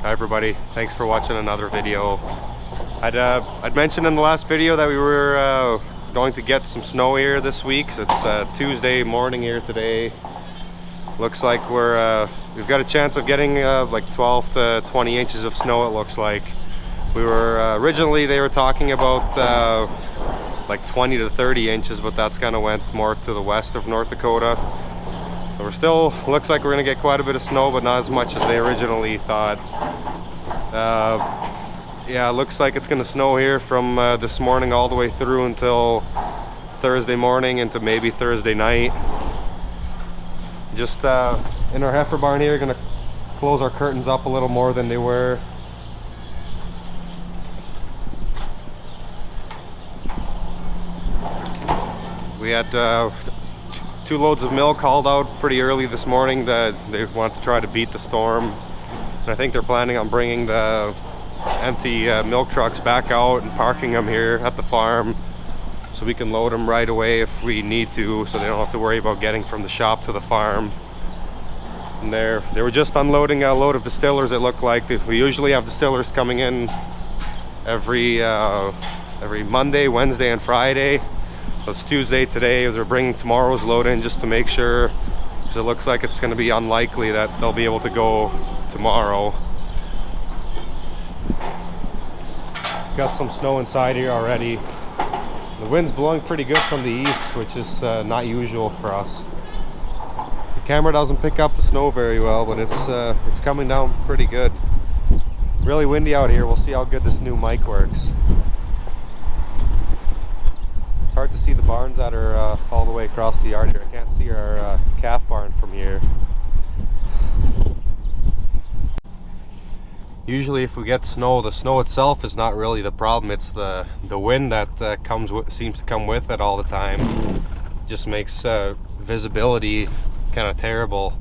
Hi everybody, thanks for watching another video. I'd mentioned in the last video that we were going to get some snow here this week. So it's Tuesday morning here today. Looks like we've got a chance of getting like 12 to 20 inches of snow, it looks like. We were originally they were talking about like 20 to 30 inches, but that's kind of went more to the west of North Dakota. So we're still, looks like we're gonna get quite a bit of snow, but not as much as they originally thought. Yeah, it looks like it's gonna snow here from this morning all the way through until Thursday morning into maybe Thursday night. Just in our heifer barn here, gonna close our curtains up a little more than they were. We had 2 loads of milk hauled out pretty early this morning. That they want to try to beat the storm, and I think they're planning on bringing the empty milk trucks back out and parking them here at the farm so we can load them right away if we need to, so they don't have to worry about getting from the shop to the farm. And they were just unloading a load of distillers. It looked like we usually have distillers coming in every Monday, Wednesday and Friday. So it's Tuesday today, as they're bringing tomorrow's load in just to make sure, because it looks like it's going to be unlikely that they'll be able to go tomorrow. Got some snow inside here already. The wind's blowing pretty good from the east, which is not usual for us. The camera doesn't pick up the snow very well, but it's coming down pretty good. Really windy out here. We'll see how good this new mic works. It's hard to see the barns that are all the way across the yard here. I can't see our calf barn from here. Usually if we get snow, the snow itself is not really the problem. It's the wind that seems to come with it all the time. Just makes visibility kind of terrible.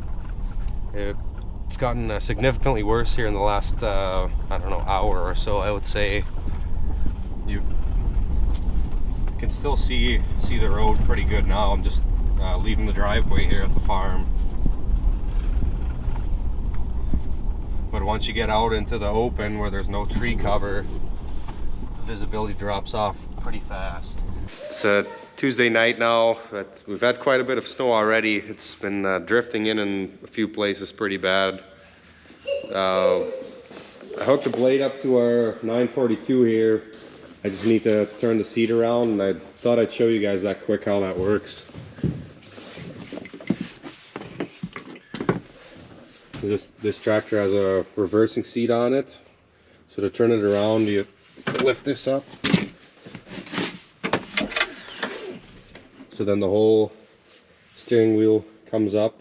It's gotten significantly worse here in the last I don't know, hour or so, I would say. You can still see the road pretty good now. I'm just leaving the driveway here at the farm. But once you get out into the open where there's no tree cover, visibility drops off pretty fast. It's Tuesday night now, but we've had quite a bit of snow already. It's been drifting in a few places pretty bad. I hooked the blade up to our 942 here. I just need to turn the seat around, and I thought I'd show you guys that quick how that works. This tractor has a reversing seat on it, so to turn it around you have to lift this up, so then the whole steering wheel comes up,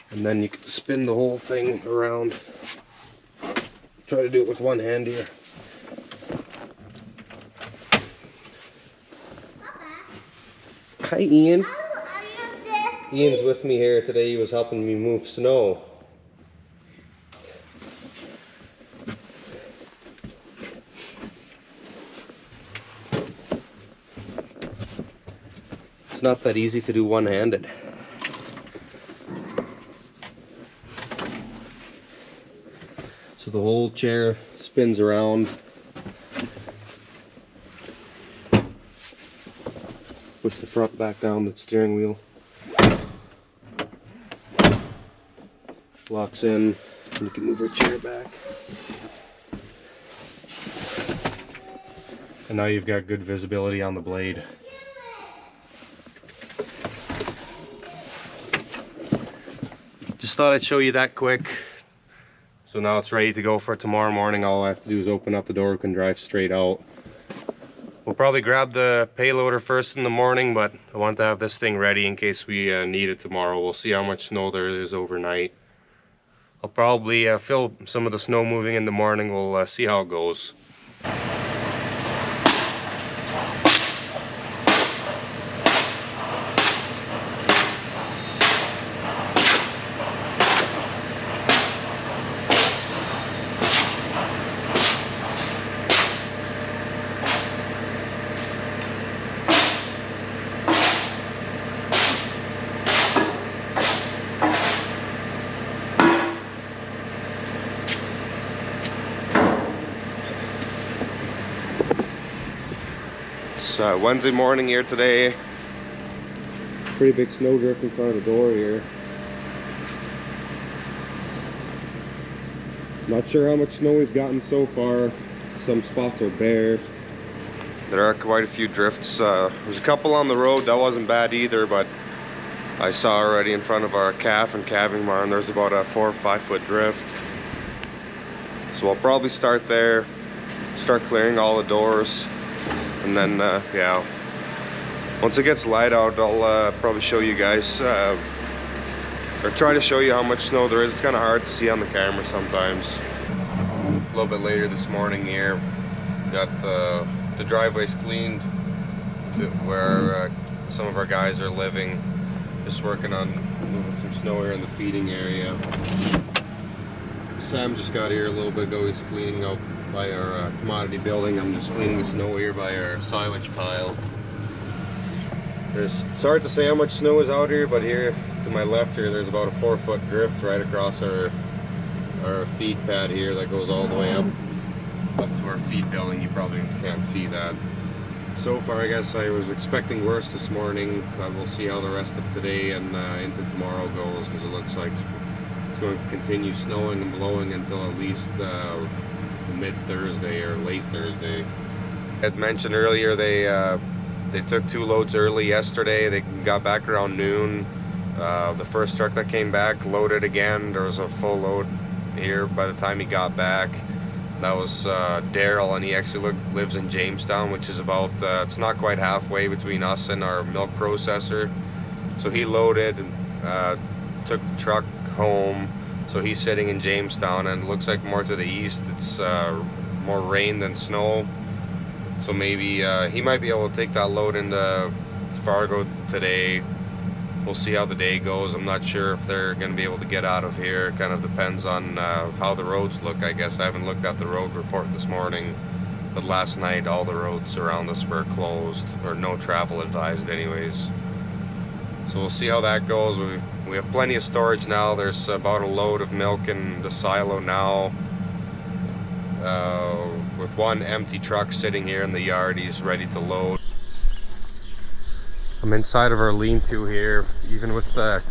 and then you can spin the whole thing around. Try to do it with one hand here. Hi Ian. Ian's with me here today. He was helping me move snow. It's not that easy to do one-handed. So the whole chair spins around. Push the front back down the steering wheel. Locks in, and you can move your chair back. And now you've got good visibility on the blade. Just thought I'd show you that quick. So now it's ready to go for tomorrow morning. All I have to do is open up the door, we can drive straight out. We'll probably grab the payloader first in the morning, but I want to have this thing ready in case we need it tomorrow. We'll see how much snow there is overnight. I'll probably fill some of the snow moving in the morning. We'll see how it goes. It's Wednesday morning here today. Pretty big snowdrift in front of the door here. Not sure how much snow we've gotten so far. Some spots are bare. There are quite a few drifts. There's a couple on the road, that wasn't bad either, but I saw already in front of our calf and calving barn there's about a 4 or 5 foot drift. So I'll probably start there, start clearing all the doors, and then yeah, once it gets light out I'll probably show you guys or try to show you how much snow there is. It's kind of hard to see on the camera sometimes. A little bit later this morning here, got the driveways cleaned to where some of our guys are living. Just working on moving some snow here in the feeding area. Sam just got here a little bit ago. He's cleaning up by our commodity building. I'm just cleaning the snow here by our silage pile. It's hard to say how much snow is out here, but here to my left here there's about a 4 foot drift right across our feed pad here that goes all the way up to our feed building. You probably can't see that. So far, I guess I was expecting worse this morning, but we'll see how the rest of today and into tomorrow goes, because it looks like it's going to continue snowing and blowing until at least mid-Thursday or late Thursday. I had mentioned earlier they took 2 loads early yesterday. They got back around noon. The first truck that came back loaded again. There was a full load here by the time he got back. That was Daryl, and he actually lives in Jamestown, which is about, it's not quite halfway between us and our milk processor. So he loaded and took the truck home. So he's sitting in Jamestown, and it looks like more to the east it's more rain than snow. So maybe he might be able to take that load into Fargo today. We'll see how the day goes. I'm not sure if they're going to be able to get out of here. It kind of depends on how the roads look, I guess. I haven't looked at the road report this morning, but last night all the roads around us were closed, or no travel advised anyways. So we'll see how that goes. We have plenty of storage now. There's about a load of milk in the silo now, with 1 empty truck sitting here in the yard. He's ready to load. I'm inside of our lean-to here, even with the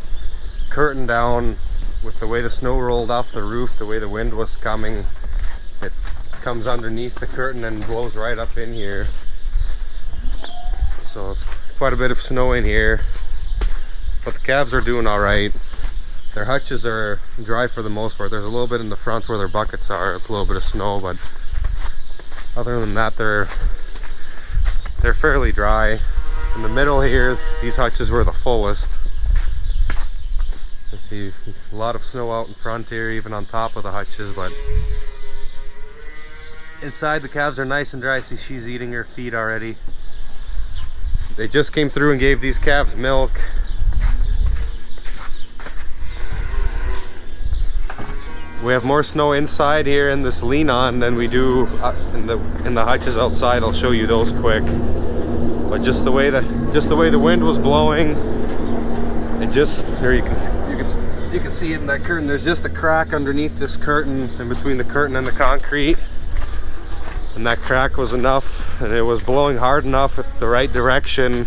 curtain down, with the way the snow rolled off the roof, the way the wind was coming. It comes underneath the curtain and blows right up in here. So it's quite a bit of snow in here, but the calves are doing all right. Their hutches are dry for the most part. There's a little bit in the front where their buckets are, a little bit of snow, but other than that they're fairly dry. In the middle here, these hutches were the fullest. You see a lot of snow out in front here, even on top of the hutches, but inside the calves are nice and dry. See, she's eating her feed already. They just came through and gave these calves milk. We have more snow inside here in this lean-on than we do in the hutches outside. I'll show you those quick. But just the way the wind was blowing, it just, here you can see it in that curtain. There's just a crack underneath this curtain, in between the curtain and the concrete, and that crack was enough, and it was blowing hard enough at the right direction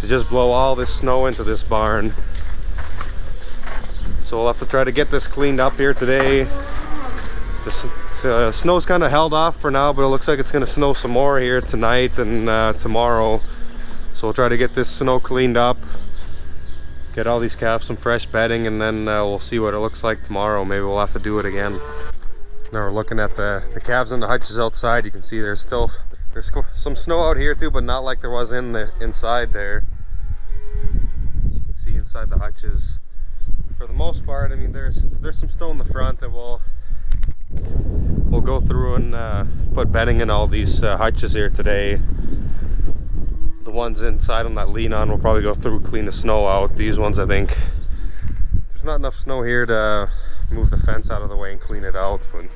to just blow all this snow into this barn. So we'll have to try to get this cleaned up here today. The snow's kind of held off for now, but it looks like it's going to snow some more here tonight and tomorrow. So we'll try to get this snow cleaned up, get all these calves some fresh bedding, and then we'll see what it looks like tomorrow. Maybe we'll have to do it again. Now we're looking at the calves and the hutches outside. You can see there's some snow out here too, but not like there was inside there. As you can see inside the hutches, for the most part, I mean, there's some snow in the front, and we'll go through and put bedding in all these hutches here today. The ones inside on that lean-on, we'll probably go through, clean the snow out. These ones, I think there's not enough snow here to move the fence out of the way and clean it out. But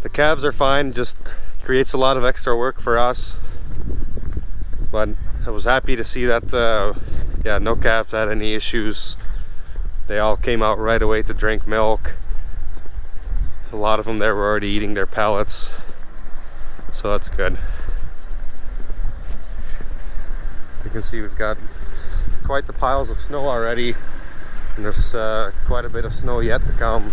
the calves are fine, just creates a lot of extra work for us. But I was happy to see that yeah, no calves had any issues. They all came out right away to drink milk. A lot of them there were already eating their pellets, so that's good. You can see we've got quite the piles of snow already, and there's quite a bit of snow yet to come.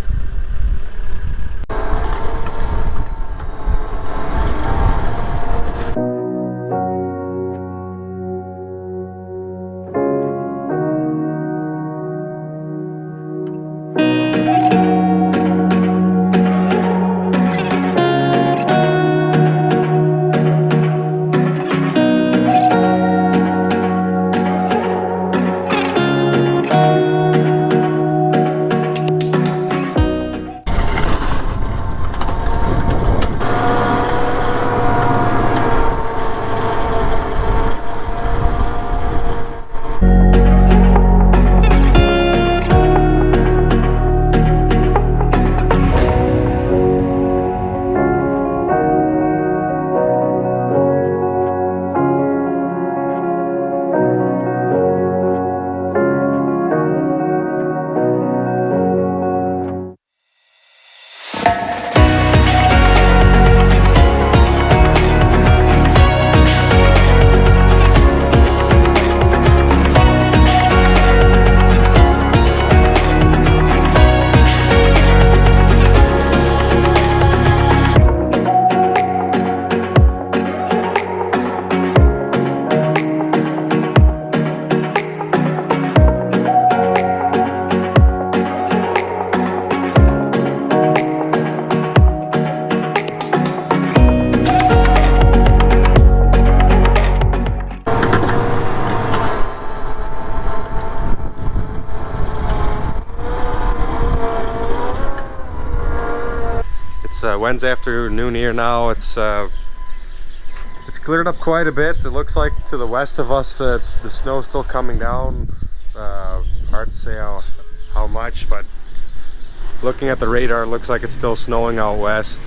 It's Wednesday afternoon here now. It's cleared up quite a bit. It looks like to the west of us that the snow's still coming down. Hard to say how much, but looking at the radar, it looks like it's still snowing out west.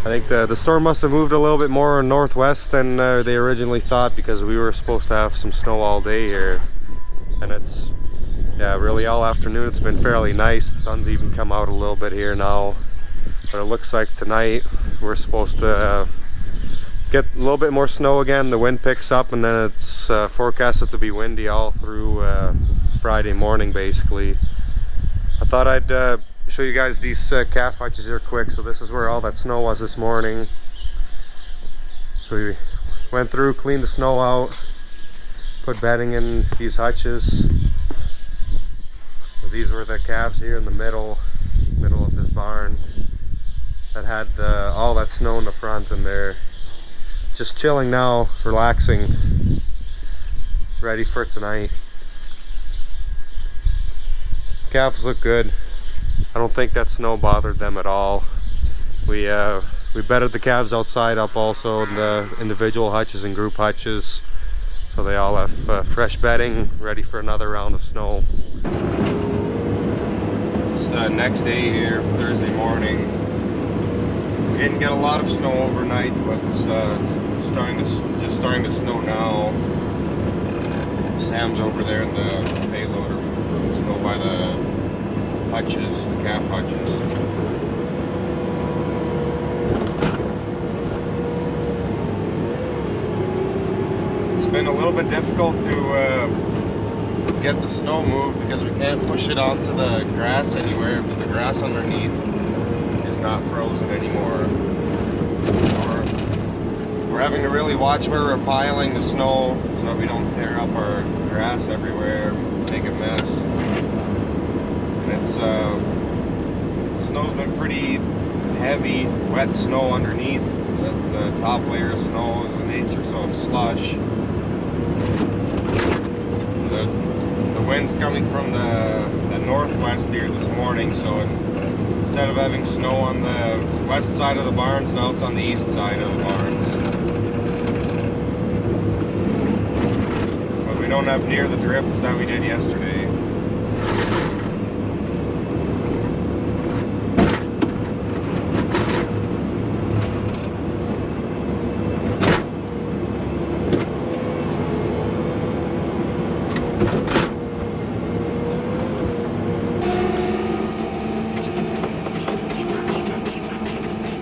I think the storm must have moved a little bit more northwest than they originally thought, because we were supposed to have some snow all day here, and it's really all afternoon. It's been fairly nice. The sun's even come out a little bit here now. But it looks like tonight we're supposed to get a little bit more snow again. The wind picks up, and then it's forecasted to be windy all through Friday morning basically. I thought I'd show you guys these calf hutches here quick. So this is where all that snow was this morning. So we went through, cleaned the snow out, put bedding in these hutches. So these were the calves here in the middle of this barn that had all that snow in the front, and they're just chilling now, relaxing, ready for tonight. Calves look good. I don't think that snow bothered them at all. We bedded the calves outside up also in the individual hutches and group hutches, so they all have fresh bedding ready for another round of snow. It's the next day here, Thursday morning. We didn't get a lot of snow overnight, but it's just starting to snow now. Sam's over there in the payloader, snow by the hutches, the calf hutches. It's been a little bit difficult to get the snow moved because we can't push it onto the grass anywhere, because the grass underneath is not frozen anymore. We're having to really watch where we're piling the snow so that we don't tear up our grass everywhere, make a mess. And it's the snow's been pretty heavy, wet snow underneath. The top layer of snow is an inch or so of slush. The wind's coming from the northwest here this morning, so instead of having snow on the west side of the barns, now it's on the east side of the barns. But we don't have near the drifts that we did yesterday.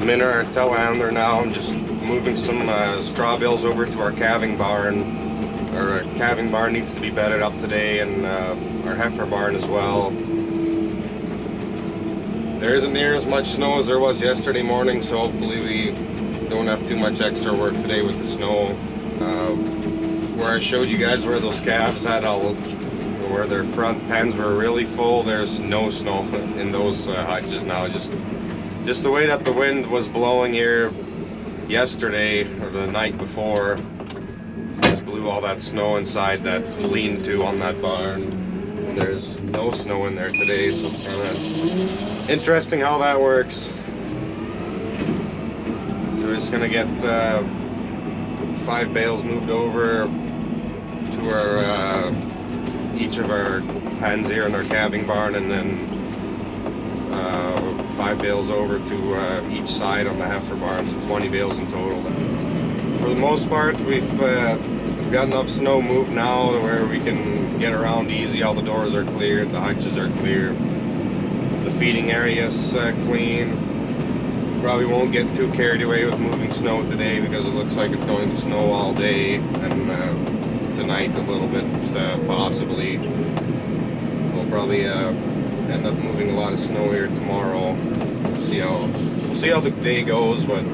I'm in our telehandler now. I'm just moving some straw bales over to our calving barn. our calving barn needs to be bedded up today, and our heifer barn as well. There isn't near as much snow as there was yesterday morning, so hopefully we don't have too much extra work today with the snow. Where I showed you guys where those calves had where their front pens were really full, there's no snow in those hutches now. Just the way that the wind was blowing here yesterday or the night before just blew all that snow inside that lean-to on that barn. And there's no snow in there today, so it's kind of interesting how that works. So we're just gonna get 5 bales moved over to our each of our pens here in our calving barn, and then 5 bales over to each side on the heifer barn, so 20 bales in total. For the most part, we've got enough snow moved now to where we can get around easy. All the doors are cleared, the hutches are clear, the feeding area's clean. Probably won't get too carried away with moving snow today because it looks like it's going to snow all day, and tonight a little bit possibly. We'll probably end up moving a lot of snow here tomorrow. We'll see how the day goes, but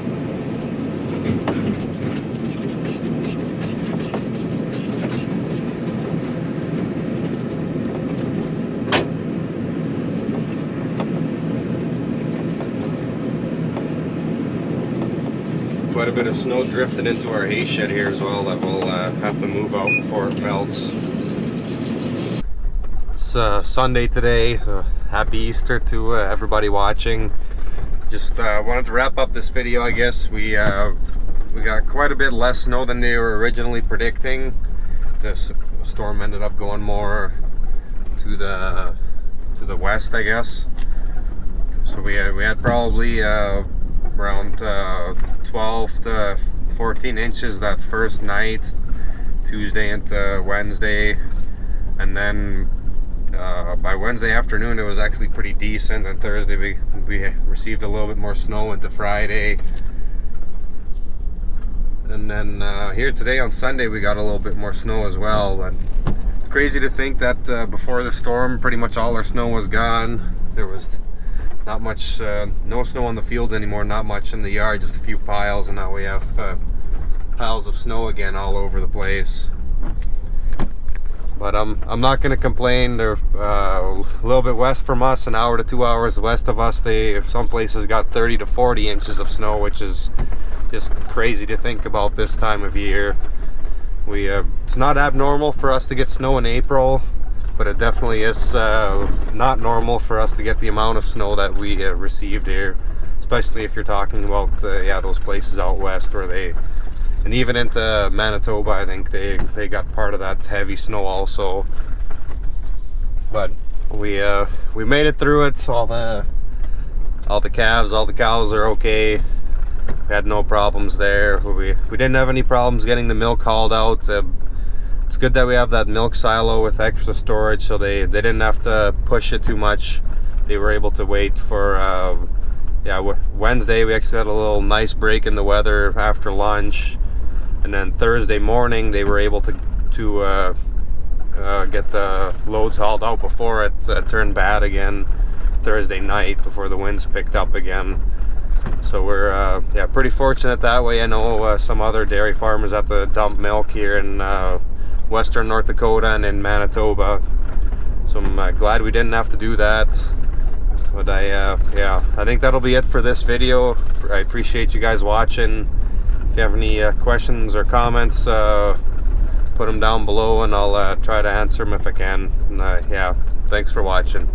quite a bit of snow drifted into our hay shed here as well that we'll have to move out before it melts. It's Sunday today. Happy Easter to everybody watching. Just wanted to wrap up this video, I guess. We got quite a bit less snow than they were originally predicting. This storm ended up going more to the west, I guess. So we had probably around 12 to 14 inches that first night, Tuesday into Wednesday, and then by Wednesday afternoon it was actually pretty decent, and Thursday we received a little bit more snow into Friday, and then here today on Sunday we got a little bit more snow as well. But it's crazy to think that before the storm pretty much all our snow was gone. There was not much, no snow on the field anymore, not much in the yard, just a few piles, and now we have piles of snow again all over the place. But I'm not going to complain. They're a little bit west from us, an hour to 2 hours west of us. Some places got 30 to 40 inches of snow, which is just crazy to think about this time of year. It's not abnormal for us to get snow in April, but it definitely is not normal for us to get the amount of snow that we received here, especially if you're talking about yeah, those places out west where and even into Manitoba, I think they got part of that heavy snow also. But we made it through it. All the calves, all the cows are okay. We had no problems there. We didn't have any problems getting the milk hauled out. It's good that we have that milk silo with extra storage, so they didn't have to push it too much. They were able to wait for yeah, Wednesday we actually had a little nice break in the weather after lunch, and then Thursday morning they were able to get the loads hauled out before it turned bad again Thursday night, before the winds picked up again. So we're yeah, pretty fortunate that way. I know some other dairy farmers have to dump milk here in western North Dakota and in Manitoba, so I'm glad we didn't have to do that. But yeah, I think that'll be it for this video. I appreciate you guys watching. If you have any questions or comments, put them down below and I'll try to answer them if I can. And, yeah, thanks for watching.